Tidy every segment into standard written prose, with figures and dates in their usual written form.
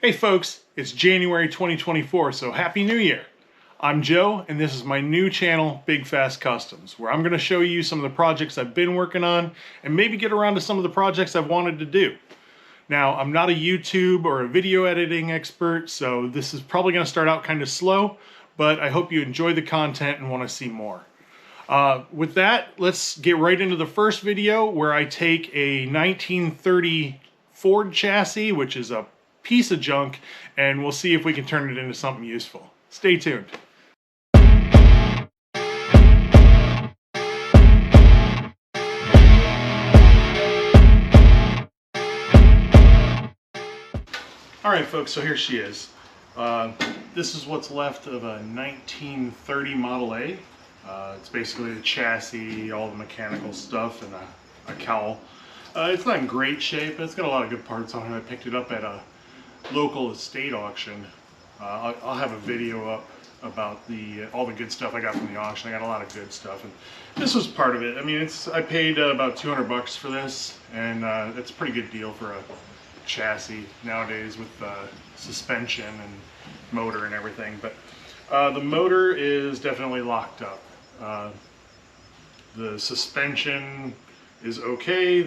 Hey folks, it's January 2024, so Happy New Year! I'm Joe, and this is my new channel, Big Fast Customs, where I'm going to show you some of the projects I've been working on, and maybe get around to some of the projects I've wanted to do. Now, I'm not a YouTube or a video editing expert, so this is probably going to start out kind of slow, but I hope you enjoy the content and want to see more. With that, let's get right into the first video, where I take a 1930 Ford chassis, which is a piece of junk, and we'll see if we can turn it into something useful. Stay tuned. Alright folks, so here she is. This is what's left of a 1930 Model A. It's basically the chassis, all the mechanical stuff, and a cowl. It's not in great shape, but it's got a lot of good parts on it. I picked it up at a local estate auction. I'll have a video up about all the good stuff I got from the auction. I got a lot of good stuff, and this was part of it. I mean, I paid about 200 bucks for this, and it's a pretty good deal for a chassis nowadays with suspension and motor and everything. But the motor is definitely locked up. The suspension is okay.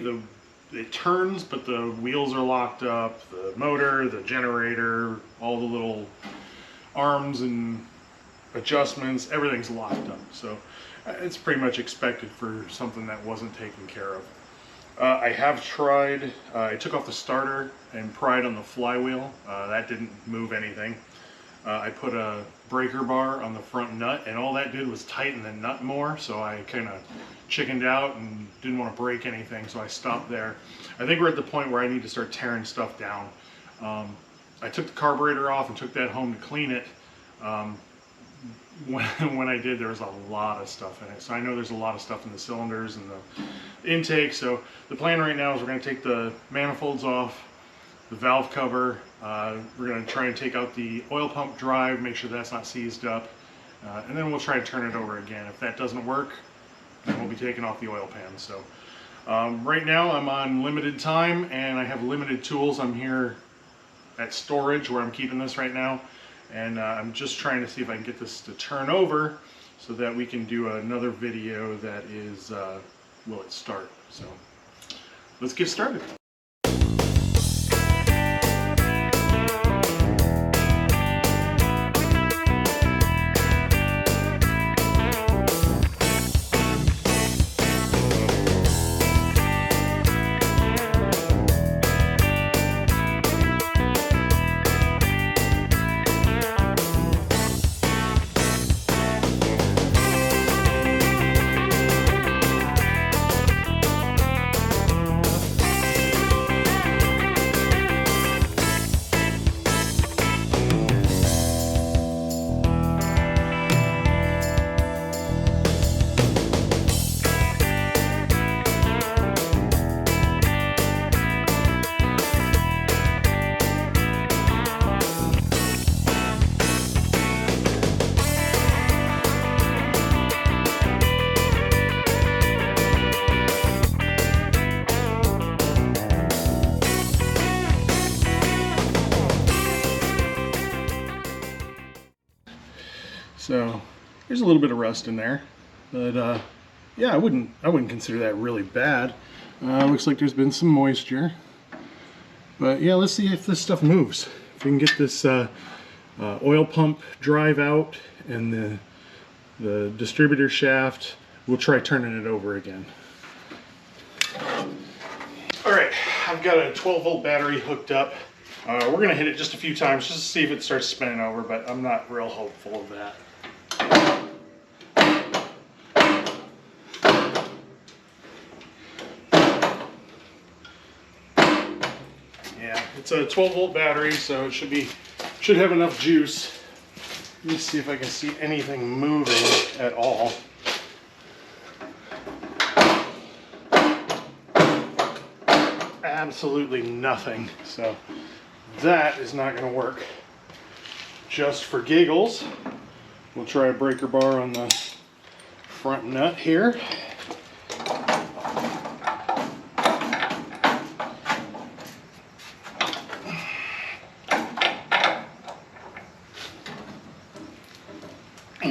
It turns, but the wheels are locked up. The motor, the generator, all the little arms and adjustments, everything's locked up. So it's pretty much expected for something that wasn't taken care of. I have tried, I took off the starter and pried on the flywheel. That didn't move anything. I put a breaker bar on the front nut, and all that did was tighten the nut more, so I kind of chickened out and didn't want to break anything, so I stopped there. I think we're at the point where I need to start tearing stuff down. I took the carburetor off and took that home to clean it. When I did, there was a lot of stuff in it, so I know there's a lot of stuff in the cylinders and the intake. So the plan right now is we're going to take the manifolds off, the valve cover. We're going to try and take out the oil pump drive, make sure that's not seized up, and then we'll try and turn it over again. If that doesn't work, then we'll be taking off the oil pan. So right now I'm on limited time and I have limited tools. I'm here at storage where I'm keeping this right now, and I'm just trying to see if I can get this to turn over so that we can do another video that is will it start. So let's get started. So there's a little bit of rust in there, but yeah, I wouldn't consider that really bad. Looks like there's been some moisture, but yeah, let's see if this stuff moves. If we can get this oil pump drive out and the distributor shaft, we'll try turning it over again. All right, I've got a 12-volt battery hooked up. We're gonna hit it just a few times just to see if it starts spinning over, but I'm not real hopeful of that. Yeah, it's a 12-volt battery, so it should have enough juice. Let me see if I can see anything moving at all. Absolutely nothing. So that is not going to work. Just for giggles, we'll try a breaker bar on the front nut here.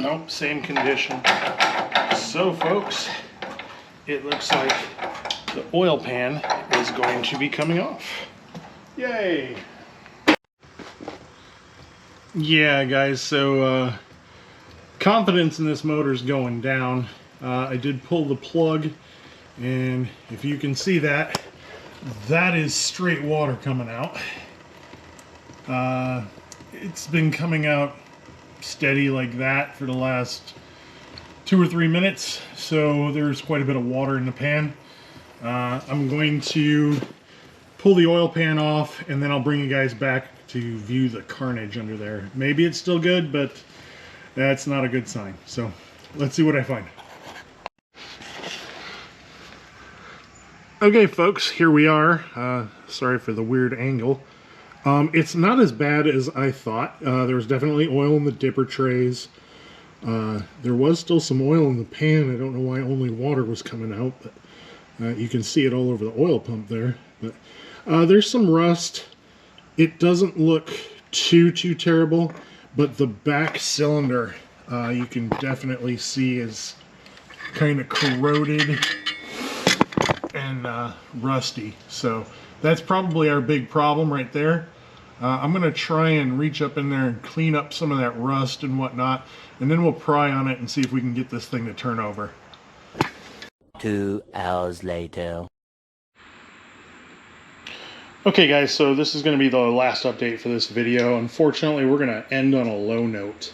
Nope, same condition. So folks, it looks like the oil pan is going to be coming off. Yay! Yeah guys, so confidence in this motor is going down. I did pull the plug, and if you can see that, that is straight water coming out. It's been coming out steady like that for the last 2 or 3 minutes, so there's quite a bit of water in the pan. I'm going to pull the oil pan off, and then I'll bring you guys back to view the carnage under there. Maybe it's still good, but that's not a good sign. So let's see what I find. Okay folks, here we are. Sorry for the weird angle. It's not as bad as I thought. There was definitely oil in the dipper trays. There was still some oil in the pan. I don't know why only water was coming out, but you can see it all over the oil pump there. But there's some rust. It doesn't look too terrible, but the back cylinder you can definitely see is kind of corroded and rusty. So that's probably our big problem right there. I'm going to try and reach up in there and clean up some of that rust and whatnot, and then we'll pry on it and see if we can get this thing to turn over. 2 hours later. Okay guys, so this is going to be the last update for this video. Unfortunately, we're going to end on a low note.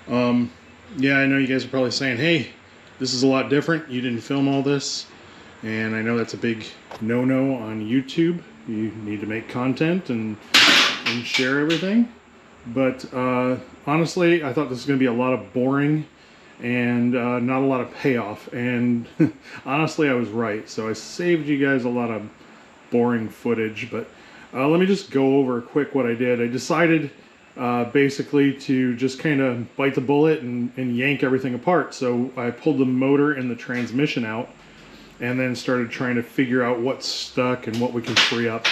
Yeah, I know you guys are probably saying, hey, this is a lot different. You didn't film all this. And I know that's a big no-no on YouTube. You need to make content and share everything. But honestly, I thought this was going to be a lot of boring and not a lot of payoff. And honestly, I was right. So I saved you guys a lot of boring footage. But let me just go over quick what I did. I decided basically to just kind of bite the bullet and yank everything apart. So I pulled the motor and the transmission out, and then started trying to figure out what's stuck and what we can free up.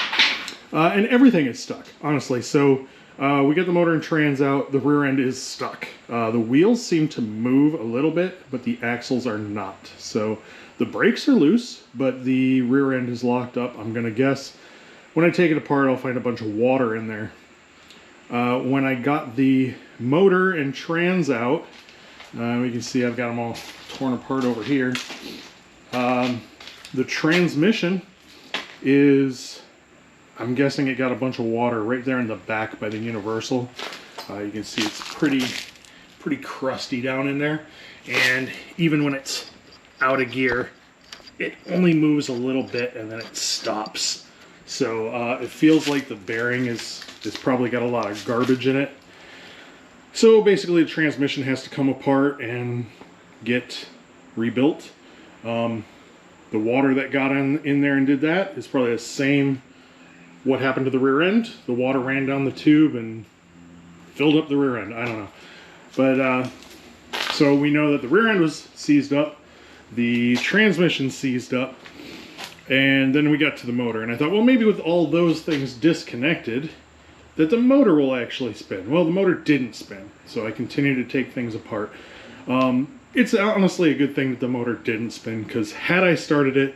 And everything is stuck, honestly. So we get the motor and trans out, the rear end is stuck. The wheels seem to move a little bit, but the axles are not. So the brakes are loose, but the rear end is locked up. I'm gonna guess when I take it apart, I'll find a bunch of water in there. When I got the motor and trans out, we can see I've got them all torn apart over here. The transmission is, I'm guessing it got a bunch of water right there in the back by the universal. You can see it's pretty crusty down in there, and even when it's out of gear, it only moves a little bit and then it stops. So it feels like the bearing is probably got a lot of garbage in it. So basically the transmission has to come apart and get rebuilt. The water that got in there and did that is probably the same what happened to the rear end. The water ran down the tube and filled up the rear end. I don't know. But so we know that the rear end was seized up, the transmission seized up, and then we got to the motor. And I thought, well, maybe with all those things disconnected, that the motor will actually spin. Well, the motor didn't spin, so I continued to take things apart. It's honestly a good thing that the motor didn't spin, because had I started it,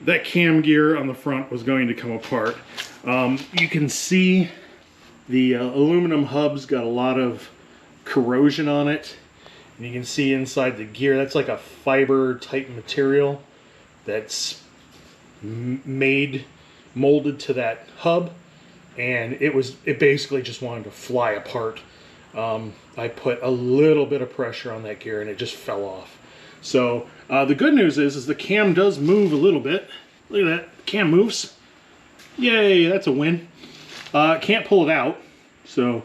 that cam gear on the front was going to come apart. You can see the aluminum hub's got a lot of corrosion on it. And you can see inside the gear, that's like a fiber type material that's molded to that hub. And it basically just wanted to fly apart. I put a little bit of pressure on that gear and it just fell off. So the good news is the cam does move a little bit. Look at that, the cam moves. Yay, that's a win. Can't pull it out, so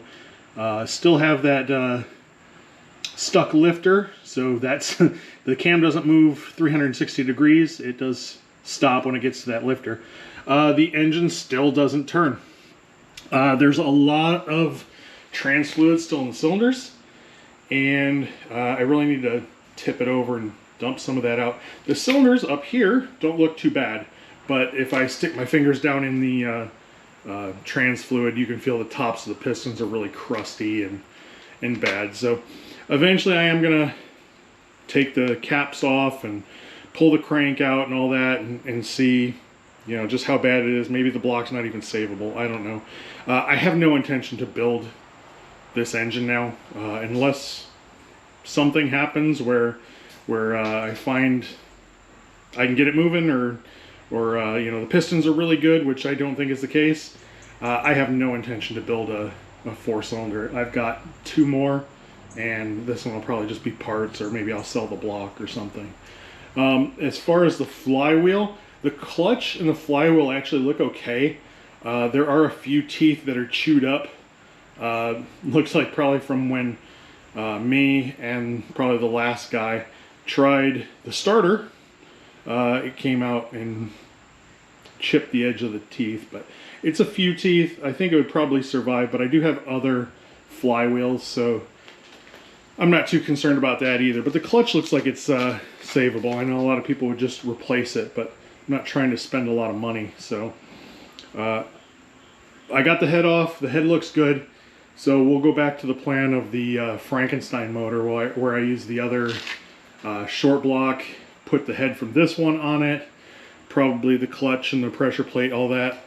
still have that stuck lifter. So that's the cam doesn't move 360 degrees. It does stop when it gets to that lifter. The engine still doesn't turn. There's a lot of trans fluid still in the cylinders, and I really need to tip it over and dump some of that out. The cylinders up here don't look too bad, but if I stick my fingers down in the trans fluid, you can feel the tops of the pistons are really crusty and bad. So eventually I am gonna take the caps off and pull the crank out and all that, and see, you know, just how bad it is. Maybe the block's not even savable. I don't know. I have no intention to build this engine now, unless something happens where I find I can get it moving, or you know, the pistons are really good, which I don't think is the case. I have no intention to build a 4-cylinder. I've got 2 more, and this one will probably just be parts, or maybe I'll sell the block or something. As far as the flywheel, the clutch and the flywheel actually look okay. There are a few teeth that are chewed up. Looks like probably from when me and probably the last guy tried the starter. It came out and chipped the edge of the teeth, but it's a few teeth. I think it would probably survive, but I do have other flywheels, so I'm not too concerned about that either. But the clutch looks like it's savable. I know a lot of people would just replace it, but I'm not trying to spend a lot of money. So I got the head off. The head looks good. So we'll go back to the plan of the Frankenstein motor, where I use the other short block, put the head from this one on it, probably the clutch and the pressure plate, all that.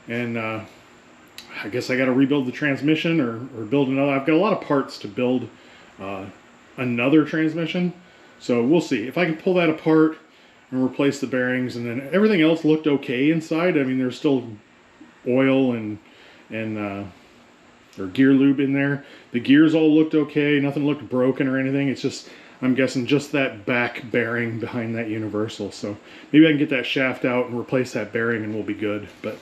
And I guess I got to rebuild the transmission, or build another. I've got a lot of parts to build another transmission. So we'll see if I can pull that apart and replace the bearings, and then everything else looked okay inside. I mean, there's still oil and or gear lube in there. The gears all looked okay. Nothing looked broken or anything. It's just, I'm guessing, just that back bearing behind that universal. So maybe I can get that shaft out and replace that bearing, and we'll be good. But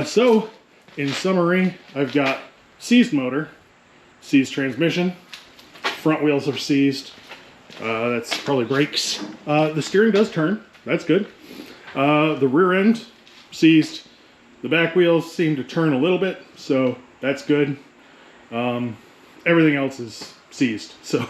so in summary, I've got seized motor, seized transmission, front wheels are seized. That's probably brakes. The steering does turn. That's good. The rear end seized. The back wheels seem to turn a little bit, so that's good. Everything else is seized. So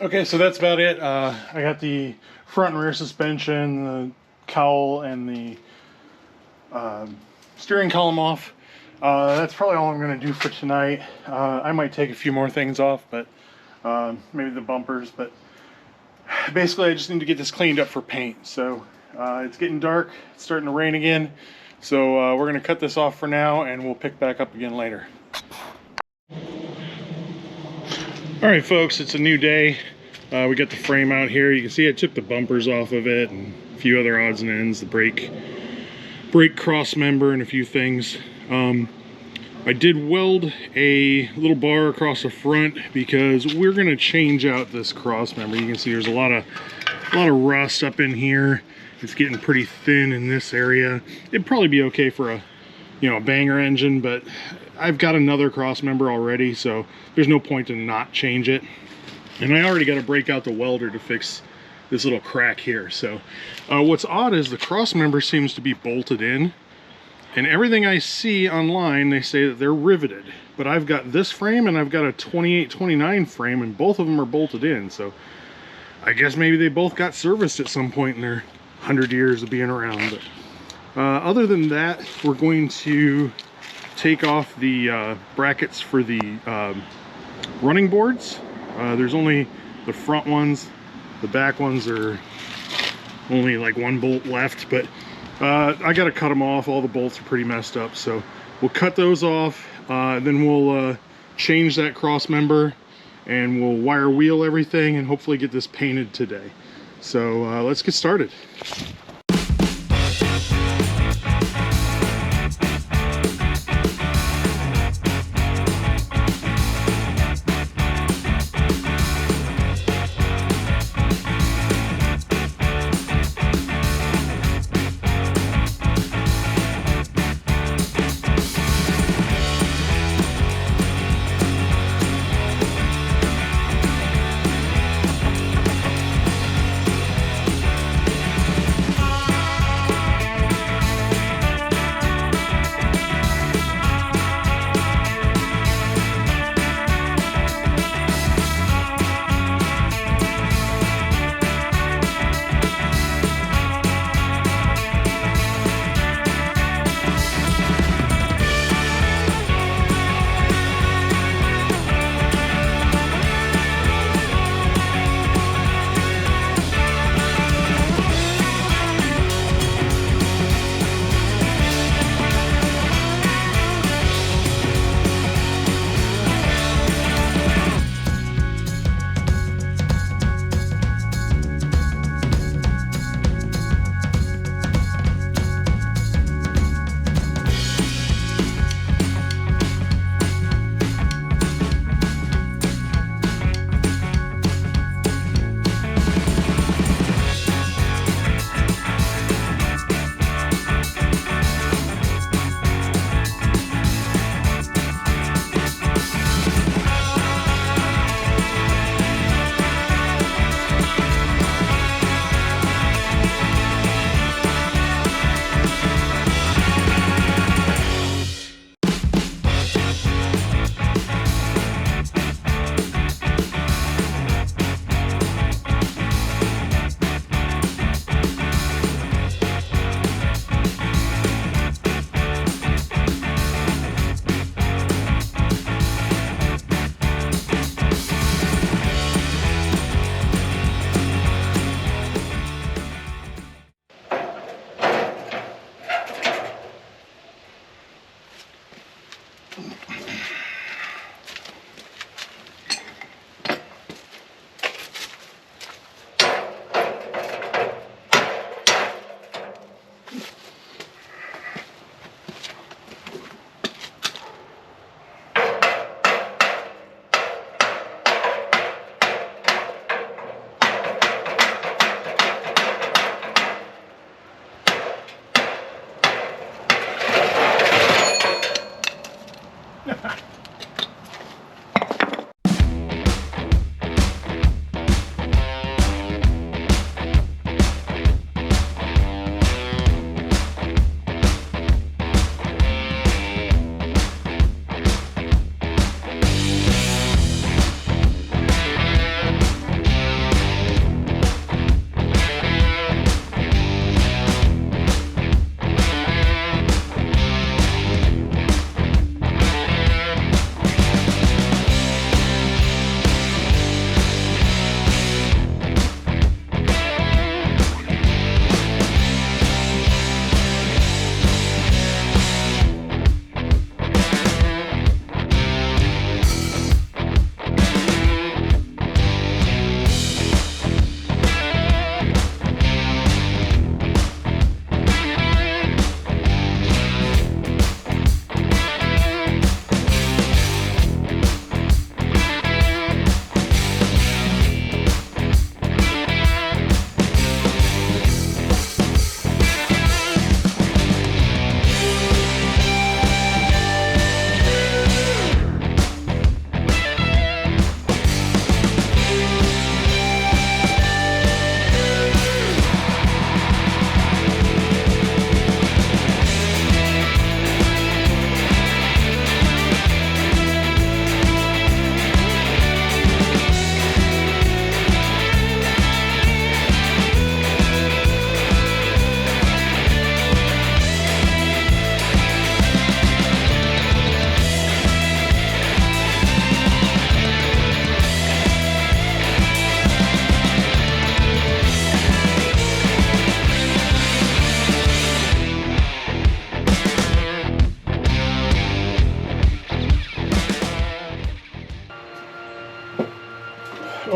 okay, so that's about it. I got the front and rear suspension, the cowl, and the steering column off. That's probably all I'm going to do for tonight. I might take a few more things off, but maybe the bumpers. But basically, I just need to get this cleaned up for paint. So it's getting dark. It's starting to rain again. So we're going to cut this off for now, and we'll pick back up again later. All right, folks, it's a new day. We got the frame out here. You can see I took the bumpers off of it and a few other odds and ends, the brake cross member and a few things. I did weld a little bar across the front because we're gonna change out this cross member. You can see there's a lot of rust up in here. It's getting pretty thin in this area. It'd probably be okay for a banger engine, but I've got another cross member already, so there's no point to not change it. And I already got to break out the welder to fix this little crack here. So what's odd is the cross member seems to be bolted in, and everything I see online, they say that they're riveted. But I've got this frame and I've got a 28-29 frame, and both of them are bolted in. So I guess maybe they both got serviced at some point in their 100 years of being around. But other than that, we're going to take off the brackets for the running boards. There's only the front ones. The back ones are only like one bolt left, but I got to cut them off. All the bolts are pretty messed up, so we'll cut those off. Then we'll change that cross member, and we'll wire wheel everything and hopefully get this painted today. So let's get started.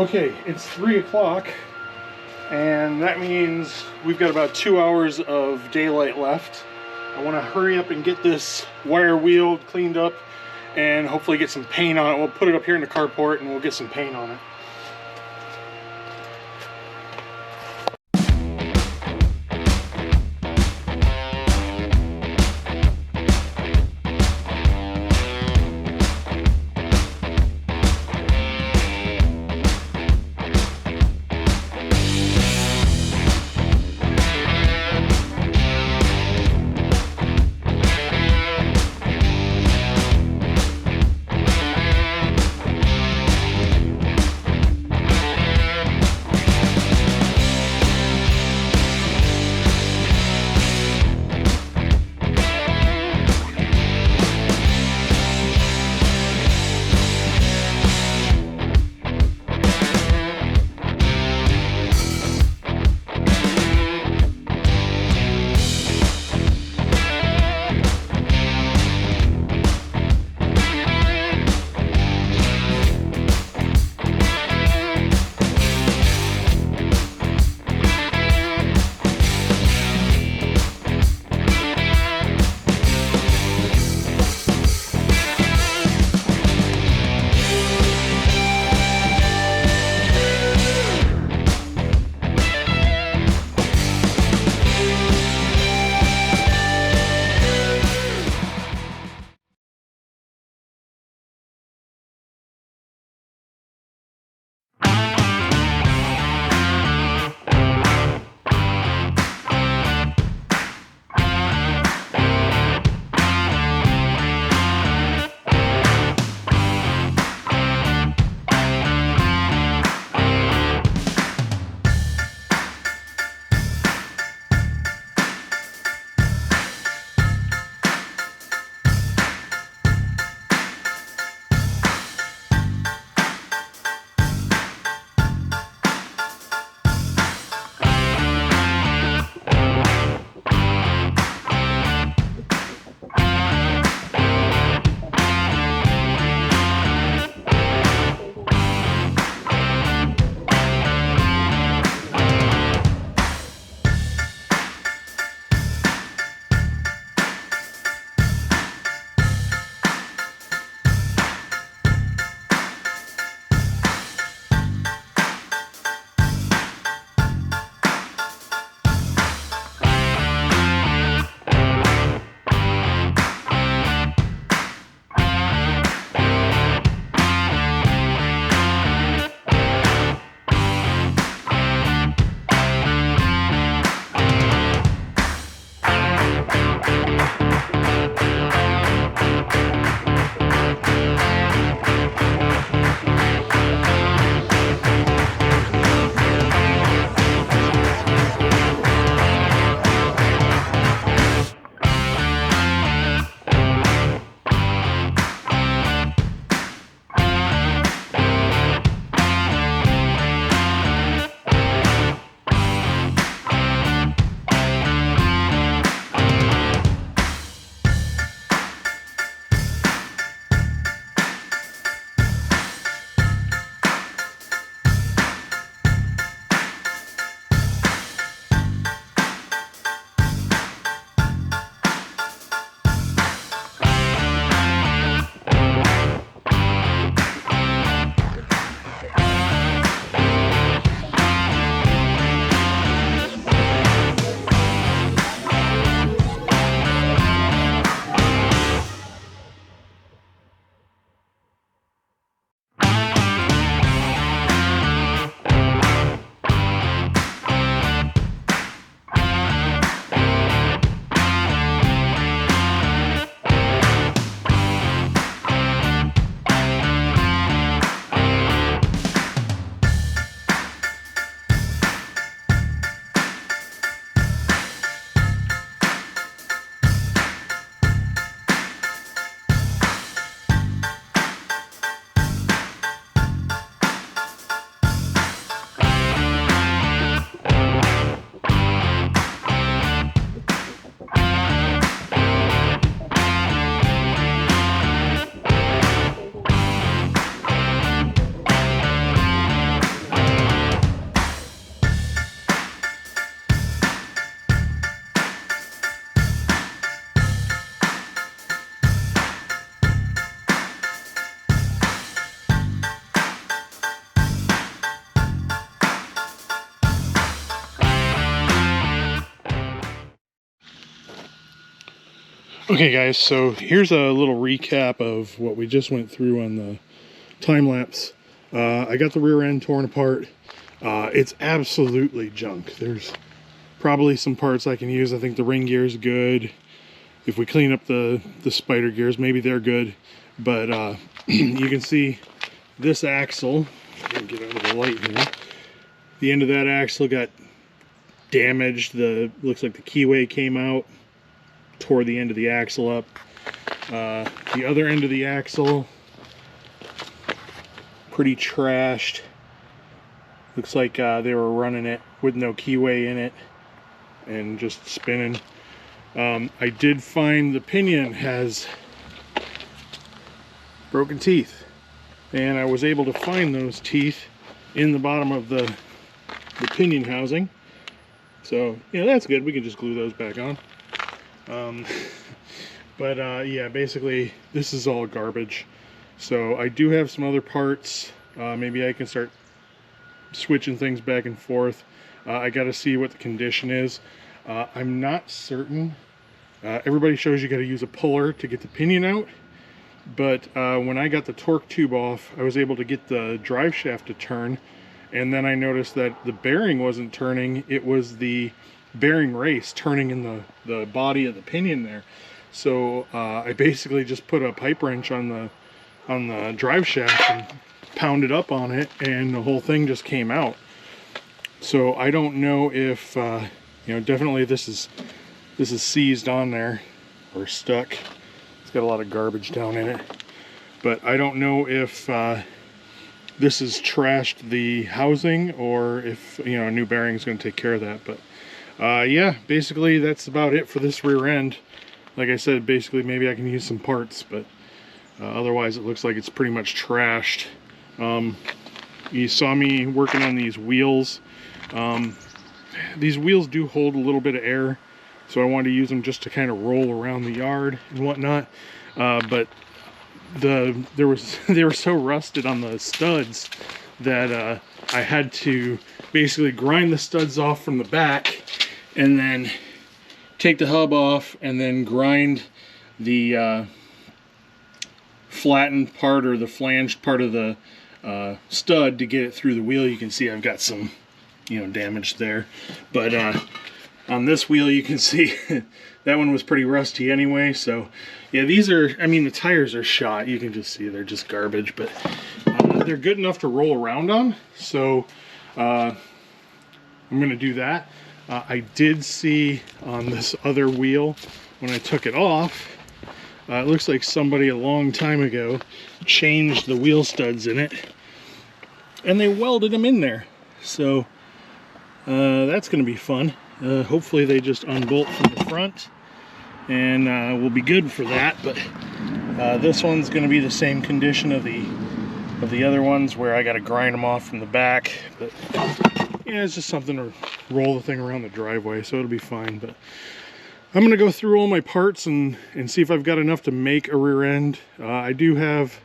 Okay, it's 3 o'clock, and that means we've got about 2 hours of daylight left. I want to hurry up and get this wire wheel cleaned up and hopefully get some paint on it. We'll put it up here in the carport and we'll get some paint on it. Okay guys, so here's a little recap of what we just went through on the time lapse. I got the rear end torn apart. It's absolutely junk. There's probably some parts I can use. I think the ring gear is good. If we clean up the spider gears, maybe they're good. But you can see this axle, get out of the light here. The end of that axle got damaged. Looks like the keyway came out, tore the end of the axle up. The other end of the axle, pretty trashed. Looks like they were running it with no keyway in it and just spinning. I did find the pinion has broken teeth, and I was able to find those teeth in the bottom of the pinion housing. So yeah, that's good. We can just glue those back on. Yeah, basically this is all garbage. So I do have some other parts. Maybe I can start switching things back and forth. I got to see what the condition is. I'm not certain. Everybody shows you got to use a puller to get the pinion out, but when I got the torque tube off, I was able to get the drive shaft to turn, and then I noticed that the bearing wasn't turning. It was the bearing race turning in the body of the pinion there. So I basically just put a pipe wrench on the drive shaft and pounded up on it, and the whole thing just came out. So I don't know if definitely this is seized on there or stuck. It's got a lot of garbage down in it, but I don't know if this has trashed the housing or if a new bearing is going to take care of that. But yeah, basically that's about it for this rear end. Like I said, basically maybe I can use some parts, but otherwise it looks like it's pretty much trashed. You saw me working on these wheels. These wheels do hold a little bit of air, so I wanted to use them just to kind of roll around the yard and whatnot. But they were so rusted on the studs that I had to basically grind the studs off from the back and then take the hub off and then grind the flattened part or the flanged part of the stud to get it through the wheel. You can see I've got some damage there, but on this wheel you can see that one was pretty rusty anyway. So yeah, these are, I mean, the tires are shot. You can just see they're just garbage, but they're good enough to roll around on. So I'm gonna do that. I did see on this other wheel when I took it off, it looks like somebody a long time ago changed the wheel studs in it and they welded them in there. So that's going to be fun. Hopefully they just unbolt from the front and we'll be good for that. But this one's going to be the same condition of the other ones, where I got to grind them off from the back. But yeah, it's just something to roll the thing around the driveway, so it'll be fine. But I'm going to go through all my parts and see if I've got enough to make a rear end. I do have,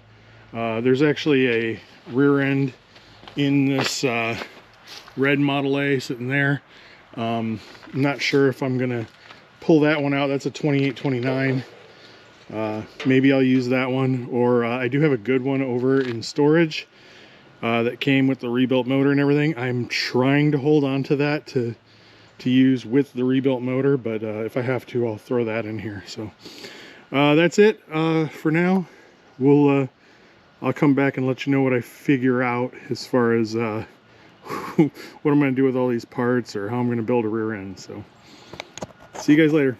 there's actually a rear end in this red Model A sitting there. I'm not sure if I'm going to pull that one out. That's a 2829. Maybe I'll use that one, or I do have a good one over in storage that came with the rebuilt motor and everything. I'm trying to hold on to that to use with the rebuilt motor, but if I have to, I'll throw that in here. So that's it for now. I'll come back and let you know what I figure out as far as what I'm going to do with all these parts, or how I'm going to build a rear end. So see you guys later.